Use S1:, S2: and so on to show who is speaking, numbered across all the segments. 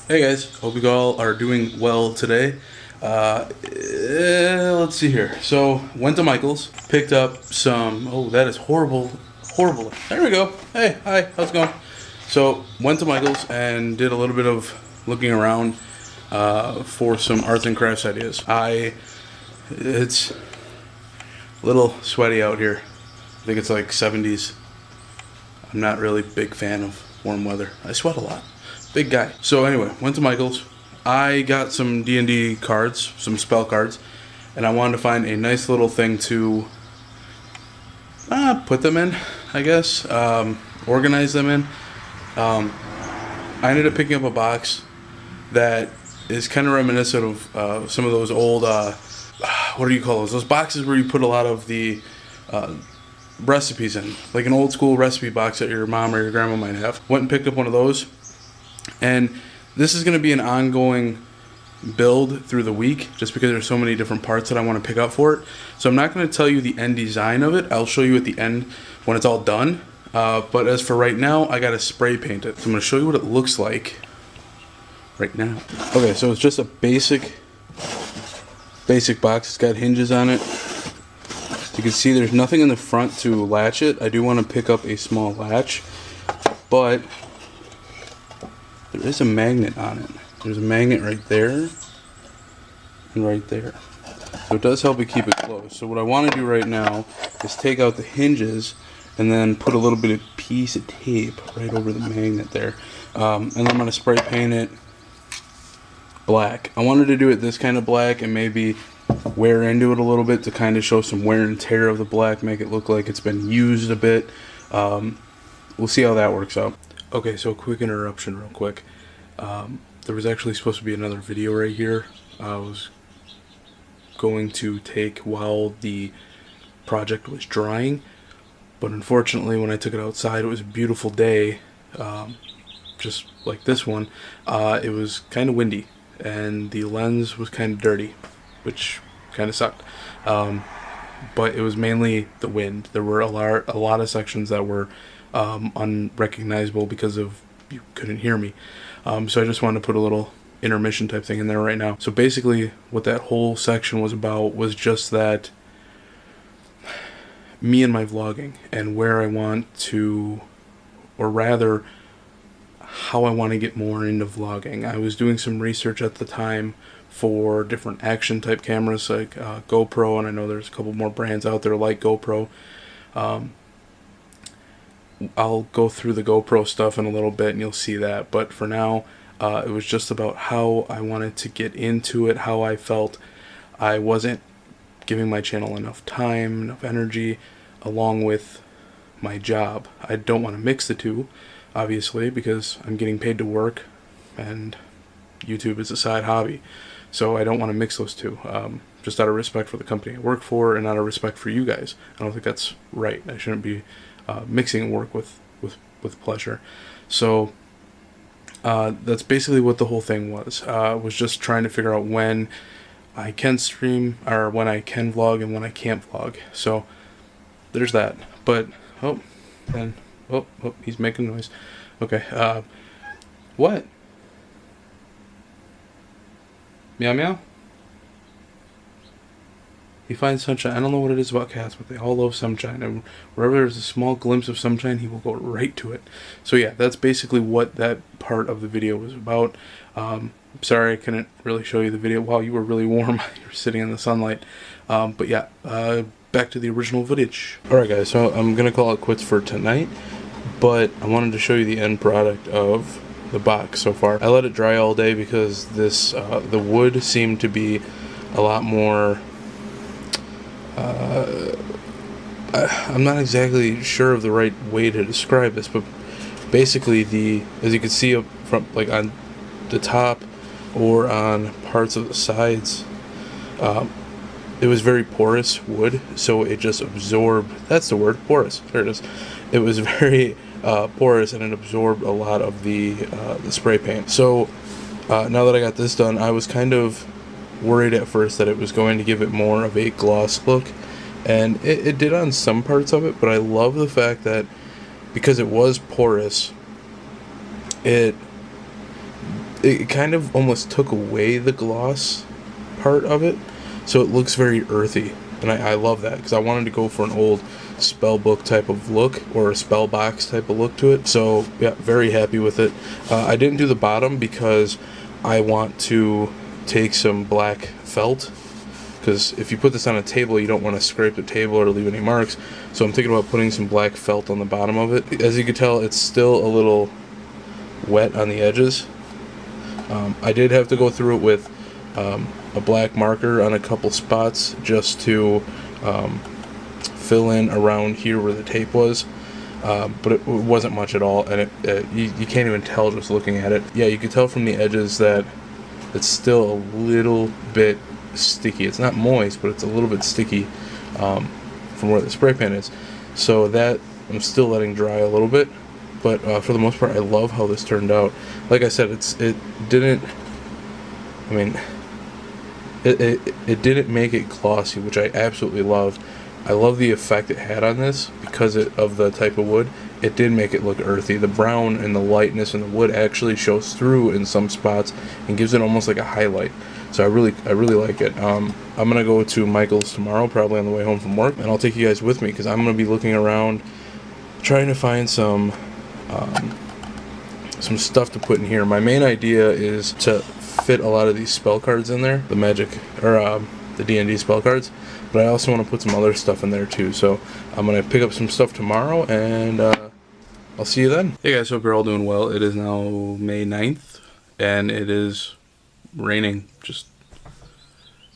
S1: Hey guys, hope you all are doing well today. Let's see here. So, went to Michael's, picked up some. Oh, that is horrible, horrible. There we go. Hey, hi, how's it going? So, went to Michael's and did a little bit of looking around for some arts and crafts ideas. It's a little sweaty out here. I think it's like 70s. I'm not really a big fan of warm weather. I sweat a lot. Big guy. So anyway, went to Michael's. I got some D&D cards, some spell cards, and I wanted to find a nice little thing to put them in, I guess. Organize them in. I ended up picking up a box that is kind of reminiscent of some of those old, what do you call those? Those boxes where you put a lot of the recipes in, like an old school recipe box that your mom or your grandma might have. Went and picked up one of those, and this is going to be an ongoing build through the week just because there's so many different parts that I want to pick up for it. So I'm not going to tell you the end design of it. I'll show you at the end when it's all done. But as for right now, I got to spray paint it. So I'm going to show you what it looks like right now. Okay, so it's just a basic box. It's got hinges on it. You can see there's nothing in the front to latch it. I do want to pick up a small latch, but there is a magnet on it. There's a magnet right there and right there. So it does help it keep it closed. So what I want to do right now is take out the hinges and then put a little bit of piece of tape right over the magnet there. And I'm going to spray paint it black. I wanted to do it this kind of black and maybe wear into it a little bit to kind of show some wear and tear of the black, make it look like it's been used a bit. We'll see how that works out. Okay, so quick interruption real quick. There was actually supposed to be another video right here I was going to take while the project was drying, but unfortunately when I took it outside, it was a beautiful day, just like this one. It was kind of windy and the lens was kind of dirty, which kind of sucked. But it was mainly the wind. There were a lot of sections that were unrecognizable because of you couldn't hear me. So I just wanted to put a little intermission type thing in there right now. So basically what that whole section was about was just that me and my vlogging and where I want to, or rather how I want to get more into vlogging. I was doing some research at the time for different action type cameras like GoPro, and I know there's a couple more brands out there like GoPro. I'll go through the GoPro stuff in a little bit and you'll see that, but for now it was just about how I wanted to get into it, how I felt I wasn't giving my channel enough time, enough energy, along with my job. I don't want to mix the two, obviously, because I'm getting paid to work and YouTube is a side hobby. So I don't want to mix those two, just out of respect for the company I work for and out of respect for you guys. I don't think that's right. I shouldn't be mixing work with pleasure. So that's basically what the whole thing was just trying to figure out when I can stream, or when I can vlog and when I can't vlog. So there's that. But oh, he's making noise. Okay, what? Meow meow? He finds sunshine. I don't know what it is about cats, but they all love sunshine. And wherever there's a small glimpse of sunshine, he will go right to it. So yeah, that's basically what that part of the video was about. Sorry I couldn't really show you the video while you were really warm. You were sitting in the sunlight. But yeah, back to the original footage. Alright guys, so I'm going to call it quits for tonight. But I wanted to show you the end product of the box so far. I let it dry all day because this the wood seemed to be a lot more... I'm not exactly sure of the right way to describe this, but basically as you can see up from, like on the top or on parts of the sides, it was very porous wood, so it just absorbed, that's the word, porous, there it is. It was very porous and it absorbed a lot of the spray paint. So now that I got this done, I was kind of worried at first that it was going to give it more of a gloss look, and it did on some parts of it, but I love the fact that because it was porous, it it kind of almost took away the gloss part of it, so it looks very earthy, and I love that because I wanted to go for an old spell book type of look or a spell box type of look to it. So yeah, very happy with it. I didn't do the bottom because I want to take some black felt, because if you put this on a table you don't want to scrape the table or leave any marks, so I'm thinking about putting some black felt on the bottom of it. As you can tell, it's still a little wet on the edges. I did have to go through it with a black marker on a couple spots just to fill in around here where the tape was, but it wasn't much at all, and you can't even tell just looking at it. Yeah, you can tell from the edges that it's still a little bit sticky. It's not moist, but it's a little bit sticky from where the spray paint is, so that I'm still letting dry a little bit. But for the most part, I love how this turned out. Like I said, it didn't make it glossy, which I absolutely love. I love the effect it had on this because of the type of wood. It did make it look earthy. The brown and the lightness in the wood actually shows through in some spots and gives it almost like a highlight. So I really like it. I'm gonna go to Michael's tomorrow, probably on the way home from work, and I'll take you guys with me because I'm gonna be looking around, trying to find some stuff to put in here. My main idea is to fit a lot of these spell cards in there, the magic or the D&D spell cards, but I also want to put some other stuff in there too. So I'm gonna pick up some stuff tomorrow, and I'll see you then. Hey guys, hope you're all doing well. It is now May 9th, and it is raining. Just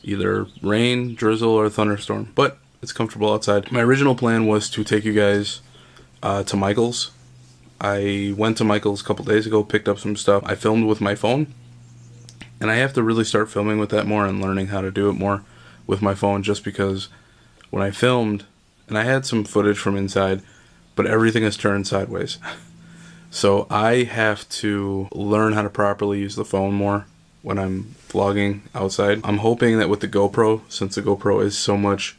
S1: either rain, drizzle, or thunderstorm, but it's comfortable outside. My original plan was to take you guys to Michael's. I went to Michael's a couple days ago, picked up some stuff. I filmed with my phone, and I have to really start filming with that more and learning how to do it more with my phone, just because when I filmed, and I had some footage from inside, but everything is turned sideways. So I have to learn how to properly use the phone more when I'm vlogging outside. I'm hoping that with the GoPro, since the GoPro is so much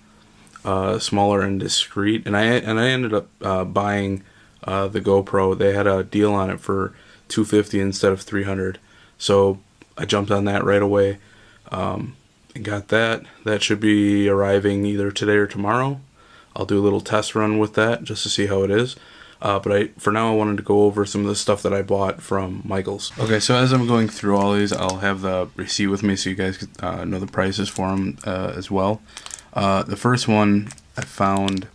S1: smaller and discreet, and I ended up buying the GoPro. They had a deal on it for $250 instead of $300, so I jumped on that right away and got that. That should be arriving either today or tomorrow. I'll do a little test run with that just to see how it is. But for now I wanted to go over some of the stuff that I bought from Michael's. Okay, so as I'm going through all these, I'll have the receipt with me so you guys know the prices for them as well. The first one I found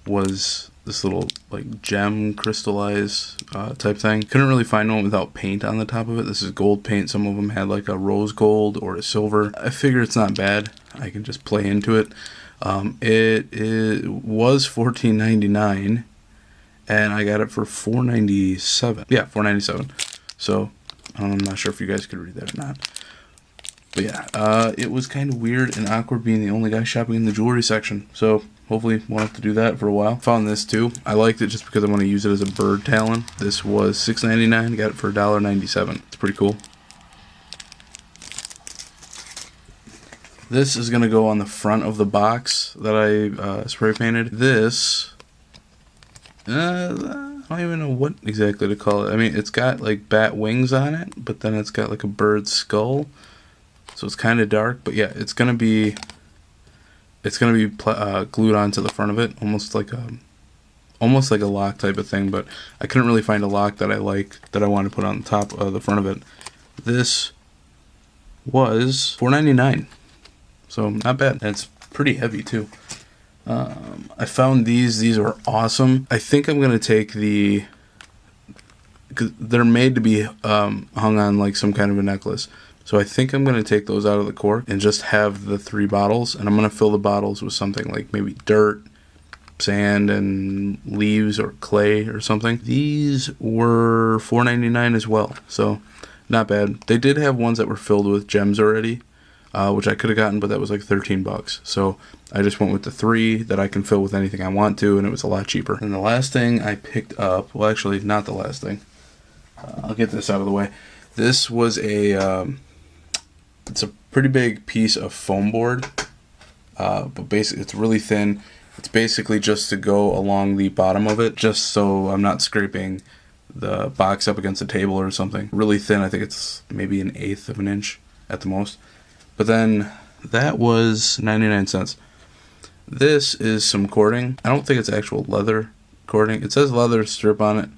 S1: was this little like gem crystallized type thing. Couldn't really find one without paint on the top of it. This is gold paint. Some of them had like a rose gold or a silver. I figure it's not bad. I can just play into it. It was $14.99, and I got it for $4.97. Yeah, $4.97. So I'm not sure if you guys could read that or not. But yeah, it was kind of weird and awkward being the only guy shopping in the jewelry section. So hopefully won't have to do that for a while. Found this too. I liked it just because I want to use it as a bird talon. This was $6.99. Got it for $1.97. It's pretty cool. This is going to go on the front of the box that I spray painted. This, I don't even know what exactly to call it. I mean, it's got like bat wings on it, but then it's got like a bird's skull. So it's kind of dark, but yeah, it's gonna be glued onto the front of it, almost like a lock type of thing. But I couldn't really find a lock that I like that I want to put on the top of the front of it. This was $4.99, so not bad. And it's pretty heavy too. I found these. These are awesome. I think I'm gonna take because they're made to be hung on like some kind of a necklace. So I think I'm going to take those out of the cork and just have the 3 bottles. And I'm going to fill the bottles with something like maybe dirt, sand, and leaves or clay or something. These were $4.99 as well. So not bad. They did have ones that were filled with gems already, which I could have gotten, but that was like $13. So I just went with the 3 that I can fill with anything I want to, and it was a lot cheaper. And the last thing I picked up, well actually not the last thing. I'll get this out of the way. This was it's a pretty big piece of foam board, but basically it's really thin. It's basically just to go along the bottom of it, just so I'm not scraping the box up against a table or something. Really thin, I think it's maybe 1/8 of an inch at the most. But then that was 99 cents. This is some cording. I don't think it's actual leather cording. It says leather strip on it.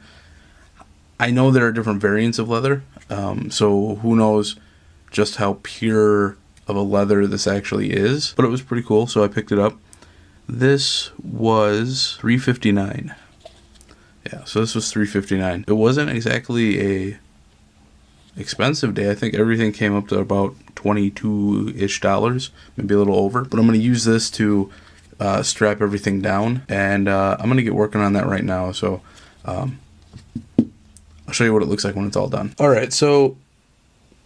S1: I know there are different variants of leather, so who knows just how pure of a leather this actually is. But it was pretty cool, so I picked it up. This was $3.59. Yeah, so this was $3.59. It wasn't exactly a expensive day. I think everything came up to about $22-ish, maybe a little over. But I'm going to use this to strap everything down, and I'm going to get working on that right now. So I'll show you what it looks like when it's all done. Alright, so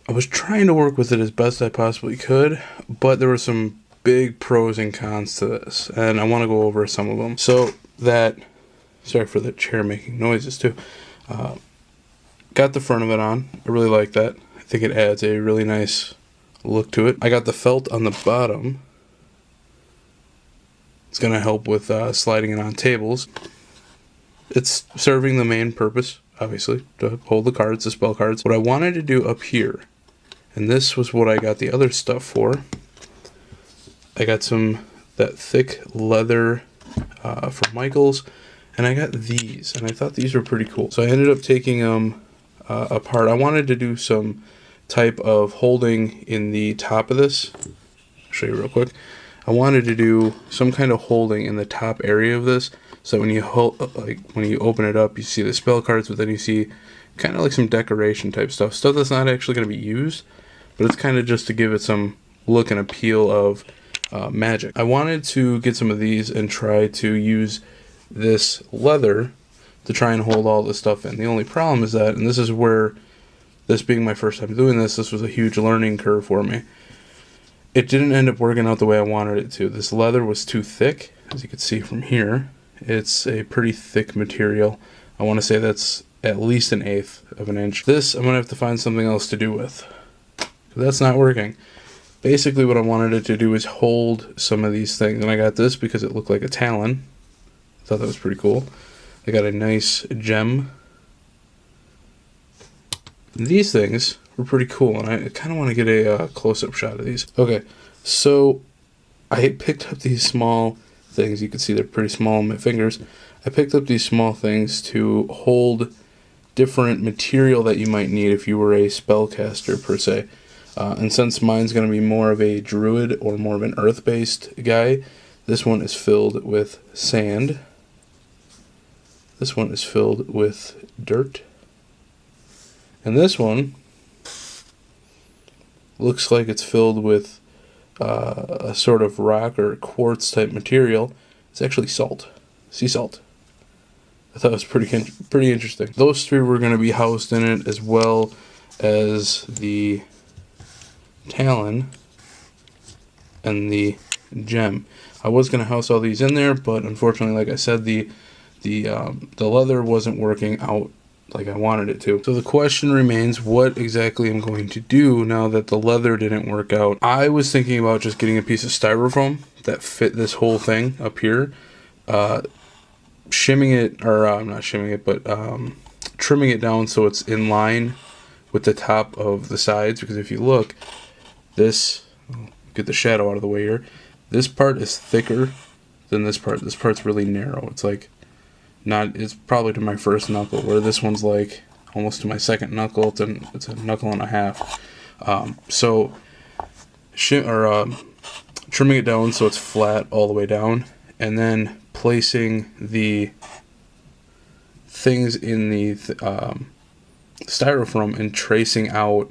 S1: I was trying to work with it as best I possibly could, but there were some big pros and cons to this, and I want to go over some of them. So that, sorry for the chair making noises too, got the front of it on. I really like that. I think it adds a really nice look to it. I got the felt on the bottom. It's going to help with sliding it on tables. It's serving the main purpose, obviously, to hold the cards, the spell cards. What I wanted to do up here, and this was what I got the other stuff for, I got that thick leather from Michaels, and I got these, and I thought these were pretty cool. So I ended up taking them apart. I wanted to do some type of holding in the top of this. I'll show you real quick. I wanted to do some kind of holding in the top area of this, so when you when you open it up, you see the spell cards, but then you see kind of like some decoration type stuff that's not actually going to be used, but it's kind of just to give it some look and appeal of magic. I wanted to get some of these and try to use this leather to try and hold all this stuff in. The only problem is that, and this is where, this being my first time doing this was a huge learning curve for me. It didn't end up working out the way I wanted it to. This leather was too thick, as you can see from here. It's a pretty thick material. I want to say that's at least 1/8 of an inch. This I'm going to have to find something else to do with. That's not working. Basically what I wanted it to do is hold some of these things. And I got this because it looked like a talon. I thought that was pretty cool. I got a nice gem. And these things were pretty cool, and I kind of want to get a close-up shot of these. Okay, so I picked up these small things. You can see they're pretty small on my fingers. I picked up these small things to hold different material that you might need if you were a spellcaster per se. And since mine's going to be more of a druid or more of an earth-based guy, this one is filled with sand. This one is filled with dirt. And this one looks like it's filled with a sort of rock or quartz type material. It's actually salt, sea salt. I thought it was pretty interesting. Those three were going to be housed in it, as well as the talon and the gem. I was going to house all these in there, but unfortunately, like I said, the leather wasn't working out like I wanted it to. So the question remains, what exactly I'm going to do now that the leather didn't work out. I was thinking about just getting a piece of styrofoam that fit this whole thing up here, shimming it, or not shimming it, but trimming it down so it's in line with the top of the sides, because if you look, this, get the shadow out of the way here, this part is thicker than this part. This part's really narrow. It's like, it's probably to my first knuckle, where this one's like almost to my second knuckle. It's a knuckle and a half. So trimming it down so it's flat all the way down, and then placing the things in the styrofoam and tracing out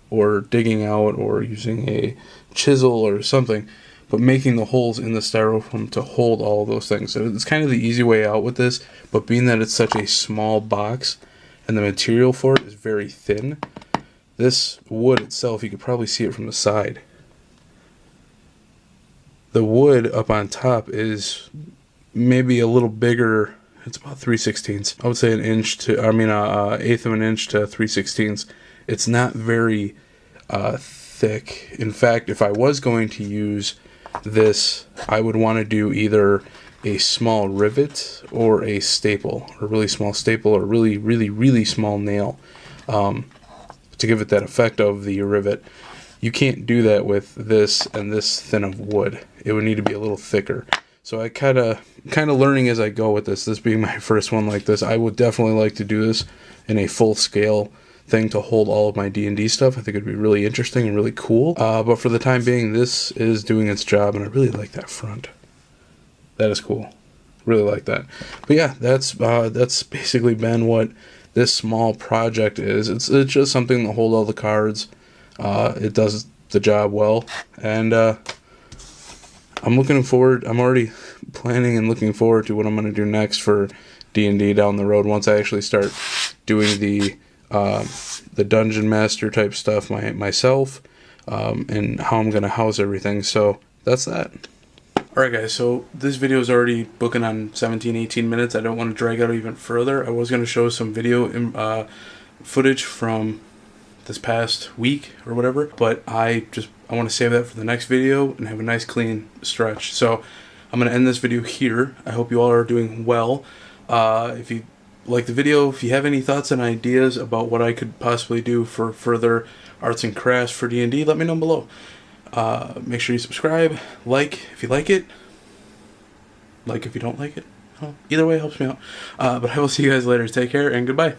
S1: or digging out or using a chisel or something, but making the holes in the styrofoam to hold all of those things. So it's kind of the easy way out with this, but being that it's such a small box and the material for it is very thin, this wood itself, you could probably see it from the side. The wood up on top is maybe a little bigger. It's about 3/16. I would say an eighth of an inch to 3/16. It's not very thick. In fact, if I was going to use this, I would want to do either a small rivet or a staple, or a really small staple, or really, really, really small nail to give it that effect of the rivet. You can't do that with this and this thin of wood. It would need to be a little thicker. So I kind of learning as I go with this. This being my first one like this, I would definitely like to do this in a full scale thing to hold all of my D&D stuff. I think it'd be really interesting and really cool. But for the time being, this is doing its job, and I really like that front. That is cool. Really like that. But yeah, that's basically been what this small project is. It's just something to hold all the cards. It does the job well, and I'm looking forward. I'm already planning and looking forward to what I'm going to do next for D&D down the road once I actually start doing the dungeon master type stuff myself, and how I'm going to house everything. So that's that. Alright guys, so this video is already booking on 17-18 minutes. I don't want to drag out even further. I was going to show some video footage from this past week or whatever, but I want to save that for the next video and have a nice clean stretch. So I'm going to end this video here. I hope you all are doing well. If you like the video, if you have any thoughts and ideas about what I could possibly do for further arts and crafts for D&D, let me know below. Make sure you subscribe, like if you like it, like if you don't like it. Either way helps me out. But I will see you guys later. Take care and goodbye.